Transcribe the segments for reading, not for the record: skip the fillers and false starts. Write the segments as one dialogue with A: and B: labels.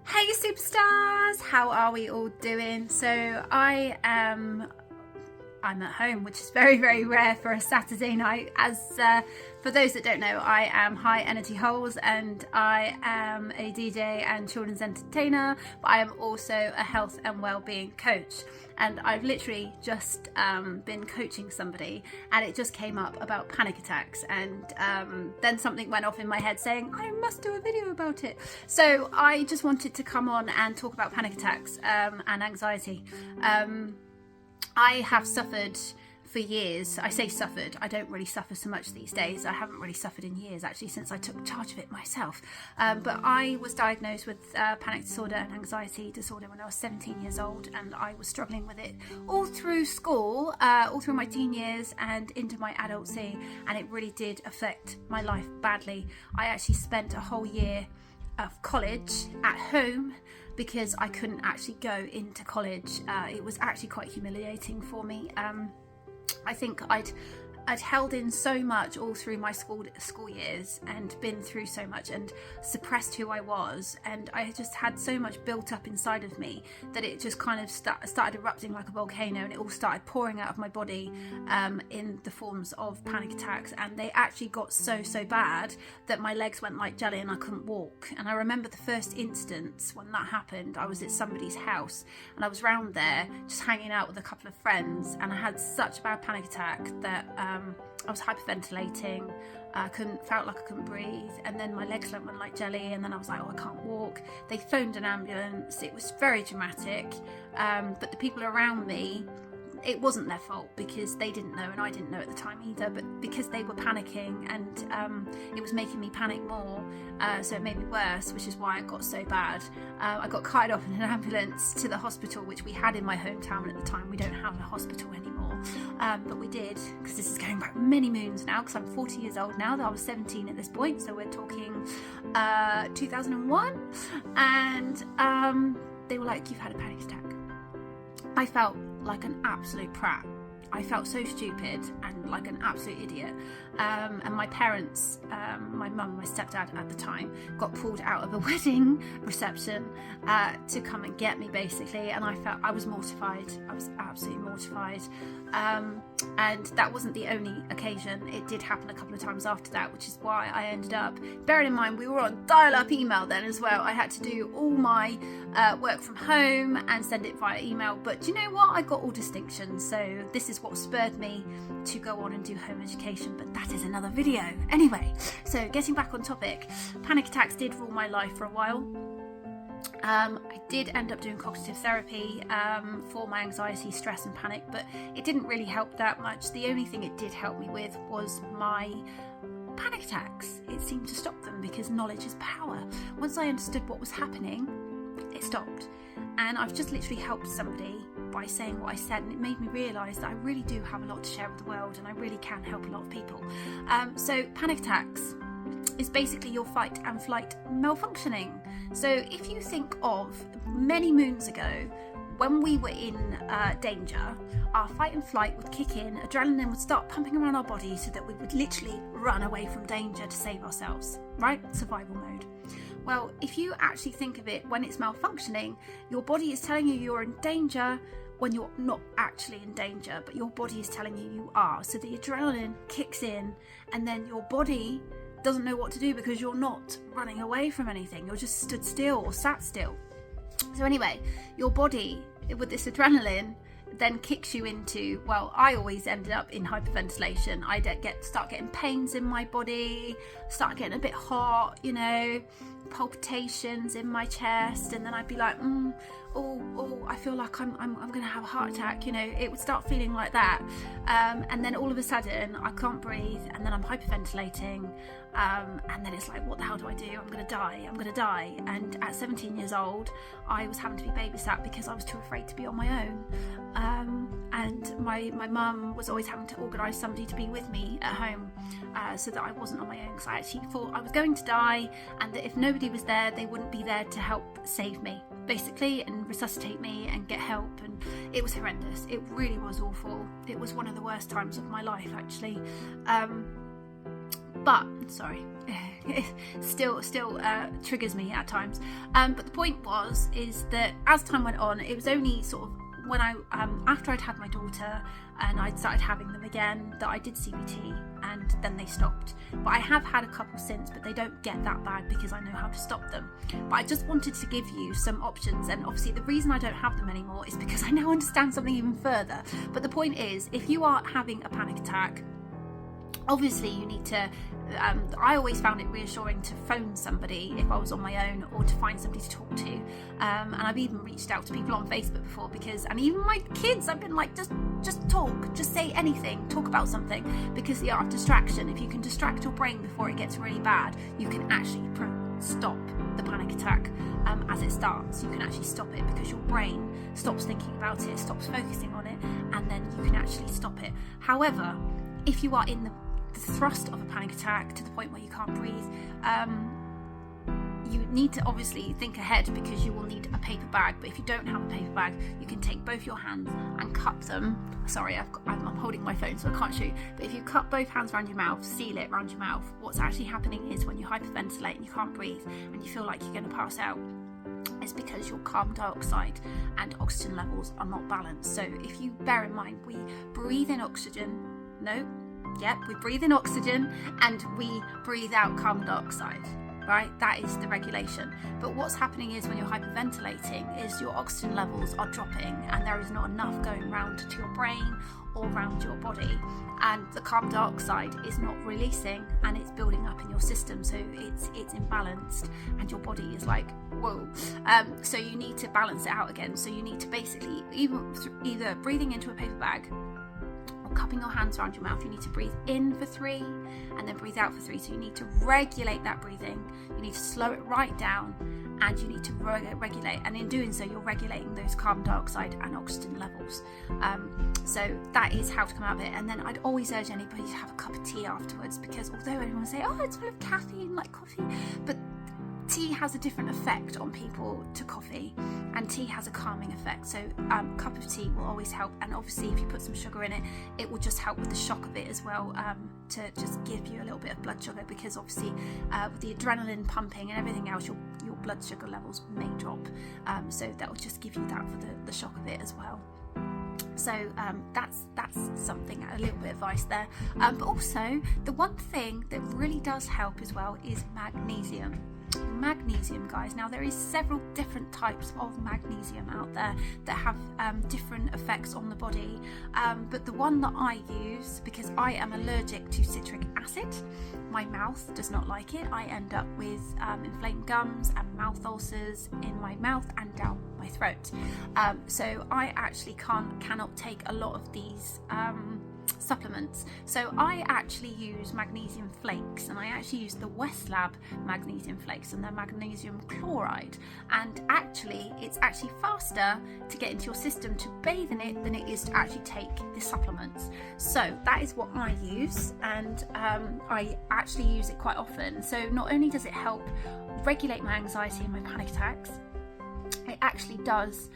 A: Hey superstars, how are we all doing? So I'm at home, which is very, very rare for a Saturday night. For those that don't know, I am High Energy Holes and I am a DJ and children's entertainer, but I am also a health and well-being coach. And I've literally just been coaching somebody, and it just came up about panic attacks, and then something went off in my head saying I must do a video about it. So I just wanted to come on and talk about panic attacks and anxiety. I have suffered for years. I say suffered, I don't really suffer so much these days. I haven't really suffered in years, actually, since I took charge of it myself. But I was diagnosed with panic disorder and anxiety disorder when I was 17 years old, and I was struggling with it all through school, all through my teen years and into my adultcy, and it really did affect my life badly. I actually spent a whole year of college at home because I couldn't actually go into college. It was actually quite humiliating for me. I think I'd held in so much all through my school years and been through so much and suppressed who I was, and I just had so much built up inside of me that it just kind of started erupting like a volcano, and it all started pouring out of my body in the forms of panic attacks. And they actually got so bad that my legs went like jelly and I couldn't walk. And I remember the first instance when that happened, I was at somebody's house and I was round there just hanging out with a couple of friends, and I had such a bad panic attack that I was hyperventilating. Felt like I couldn't breathe, and then my legs went like jelly, and then I was like, oh, I can't walk. They phoned an ambulance. It was very dramatic, but the people around me, it wasn't their fault because they didn't know, and I didn't know at the time either, but because they were panicking, and it was making me panic more, so it made me worse, which is why it got so bad. I got carried off in an ambulance to the hospital, which we had in my hometown, and at the time we don't have a hospital anymore. But we did, because this is going back many moons now, because I'm 40 years old now. I was 17 at this point, so we're talking 2001, and they were like, you've had a panic attack. I felt like an absolute prat. I felt so stupid and like an absolute idiot. And my parents, my mum and my stepdad at the time, got pulled out of a wedding reception to come and get me, basically. And I was mortified. I was absolutely mortified. And that wasn't the only occasion. It did happen a couple of times after that, which is why I ended up, bearing in mind we were on dial-up email then as well, I had to do all my work from home and send it via email. But do you know what? I got all distinctions, so this is what spurred me to go on and do home education, but that is another video. Anyway, so getting back on topic, panic attacks did rule my life for a while. I did end up doing cognitive therapy for my anxiety, stress and panic, but it didn't really help that much. The only thing it did help me with was my panic attacks. It seemed to stop them because knowledge is power. Once I understood what was happening, it stopped. And I've just literally helped somebody by saying what I said, and it made me realise that I really do have a lot to share with the world, and I really can help a lot of people. So panic attacks is basically your fight and flight malfunctioning. So if you think of many moons ago, when we were in danger, our fight and flight would kick in, adrenaline would start pumping around our body so that we would literally run away from danger to save ourselves, right? Survival mode. Well, if you actually think of it, when it's malfunctioning, your body is telling you you're in danger when you're not actually in danger, but your body is telling you you are. So the adrenaline kicks in, and then your body doesn't know what to do because you're not running away from anything. You're just stood still or sat still. So anyway, your body, with this adrenaline, then kicks you into, well, I always ended up in hyperventilation. I start getting pains in my body, start getting a bit hot, palpitations in my chest, and then I'd be like, I feel like I'm gonna have a heart attack. It would start feeling like that, and then all of a sudden I can't breathe, and then I'm hyperventilating, and then it's like, what the hell do I do? I'm gonna die. And at 17 years old, I was having to be babysat because I was too afraid to be on my own, and my mum was always having to organise somebody to be with me at home, so that I wasn't on my own, because I actually thought I was going to die, and that if nobody was there, they wouldn't be there to help save me, basically, and resuscitate me and get help. And it was horrendous. It really was awful. It was one of the worst times of my life, actually. But sorry, still triggers me at times. But the point is that as time went on, it was only sort of when I after I'd had my daughter and I'd started having them again that I did CBT, and then they stopped. But I have had a couple since, but they don't get that bad because I know how to stop them. But I just wanted to give you some options, and obviously the reason I don't have them anymore is because I now understand something even further. But the point is, if you are having a panic attack, obviously you need to I always found it reassuring to phone somebody if I was on my own, or to find somebody to talk to, and I've even reached out to people on Facebook before, because, and even my kids, I've been like, just talk, just say anything, talk about something, because the art of distraction, if you can distract your brain before it gets really bad, you can actually stop the panic attack as it starts. You can actually stop it because your brain stops thinking about it, stops focusing on it, and then you can actually stop it. However, if you are in the thrust of a panic attack to the point where you can't breathe, you need to obviously think ahead, because you will need a paper bag. But if you don't have a paper bag, you can take both your hands and cup them. Sorry, I'm holding my phone so I can't show you, but if you cup both hands around your mouth, seal it around your mouth, what's actually happening is when you hyperventilate and you can't breathe and you feel like you're going to pass out, is because your carbon dioxide and oxygen levels are not balanced. So if you bear in mind, we breathe in oxygen, we breathe in oxygen and we breathe out carbon dioxide, right? That is the regulation. But what's happening is when you're hyperventilating is your oxygen levels are dropping and there is not enough going round to your brain or around your body, and the carbon dioxide is not releasing and it's building up in your system, so it's imbalanced and your body is like, whoa. So you need to balance it out again. So you need to basically either breathing into a paper bag, cupping your hands around your mouth, you need to breathe in for 3 and then breathe out for 3. So you need to regulate that breathing, you need to slow it right down, and you need to regulate, and in doing so you're regulating those carbon dioxide and oxygen levels. So that is how to come out of it. And then I'd always urge anybody to have a cup of tea afterwards, because although everyone will say, oh, it's full of caffeine like coffee, but tea has a different effect on people to coffee, and tea has a calming effect. So a cup of tea will always help, and obviously if you put some sugar in it, it will just help with the shock of it as well, to just give you a little bit of blood sugar, because obviously with the adrenaline pumping and everything else, your blood sugar levels may drop, so that will just give you that for the shock of it as well. So that's something, a little bit of advice there. But also the one thing that really does help as well is magnesium. Magnesium, guys, now there is several different types of magnesium out there that have different effects on the body, but the one that I use, because I am allergic to citric acid, my mouth does not like it. I end up with inflamed gums and mouth ulcers in my mouth and down my throat, so I actually cannot take a lot of these supplements. So I actually use magnesium flakes, and I actually use the Westlab magnesium flakes, and they're magnesium chloride, and actually it's actually faster to get into your system to bathe in it than it is to actually take the supplements. So that is what I use, and I actually use it quite often. So not only does it help regulate my anxiety and my panic attacks, it actually does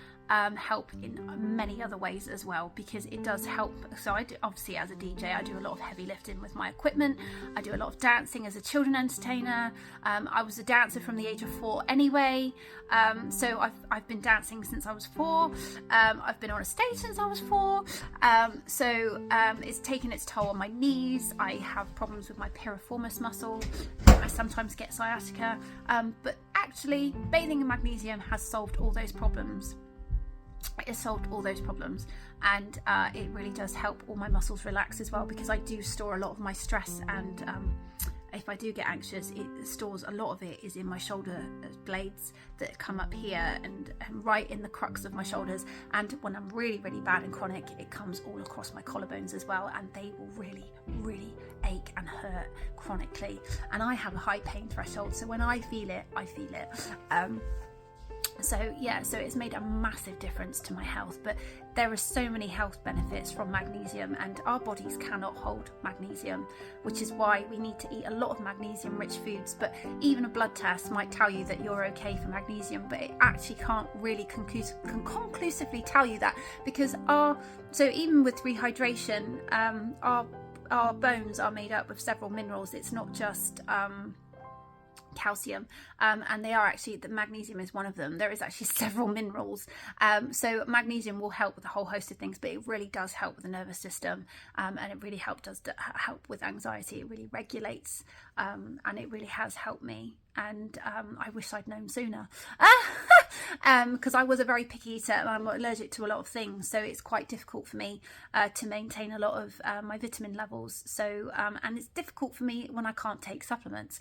A: help in many other ways as well, because it does help. So I do, obviously as a DJ, I do a lot of heavy lifting with my equipment. I do a lot of dancing as a children entertainer. I was a dancer from the age of 4 anyway, so I've been dancing since I was 4. I've been on a stage since I was 4, so it's taken its toll on my knees. I have problems with my piriformis muscle. I sometimes get sciatica, but actually bathing in magnesium has solved all those problems. It has solved all those problems, and it really does help all my muscles relax as well, because I do store a lot of my stress, and if I do get anxious, it stores a lot of it is in my shoulder blades that come up here and right in the crux of my shoulders, and when I'm really bad and chronic, it comes all across my collarbones as well, and they will really ache and hurt chronically, and I have a high pain threshold, so when I feel it, so yeah, so it's made a massive difference to my health. But there are so many health benefits from magnesium, and our bodies cannot hold magnesium, which is why we need to eat a lot of magnesium rich foods. But even a blood test might tell you that you're okay for magnesium, but it actually can't really conclusively tell you that, because so even with rehydration, our our bones are made up of several minerals. It's not just calcium, and they are actually, the magnesium is one of them. There is actually several minerals, so magnesium will help with a whole host of things, but it really does help with the nervous system, and it really help with anxiety. It really regulates, and it really has helped me, and I wish I'd known sooner, because I was a very picky eater and I'm allergic to a lot of things, so it's quite difficult for me to maintain a lot of my vitamin levels, so and it's difficult for me when I can't take supplements,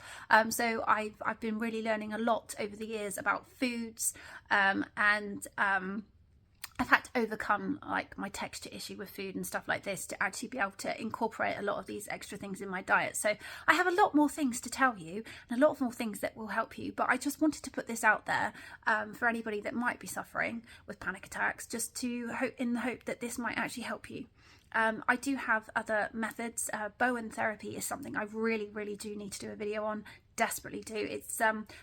A: so I've been really learning a lot over the years about foods, and I've had to overcome like my texture issue with food and stuff like this to actually be able to incorporate a lot of these extra things in my diet. So I have a lot more things to tell you and a lot more things that will help you, but I just wanted to put this out there for anybody that might be suffering with panic attacks, just to in the hope that this might actually help you. I do have other methods. Bowen therapy is something I really do need to do a video on. Desperately do. It's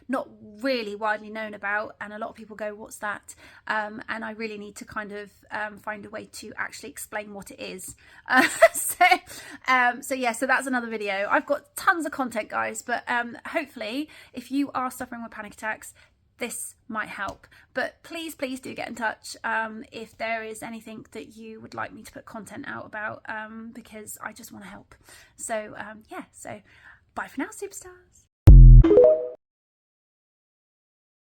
A: not really widely known about, and a lot of people go, what's that? And I really need to kind of find a way to actually explain what it is. So yeah, so that's another video. I've got tons of content, guys, but hopefully if you are suffering with panic attacks, this might help. But please do get in touch if there is anything that you would like me to put content out about, because I just want to help. So yeah, so bye for now, superstars.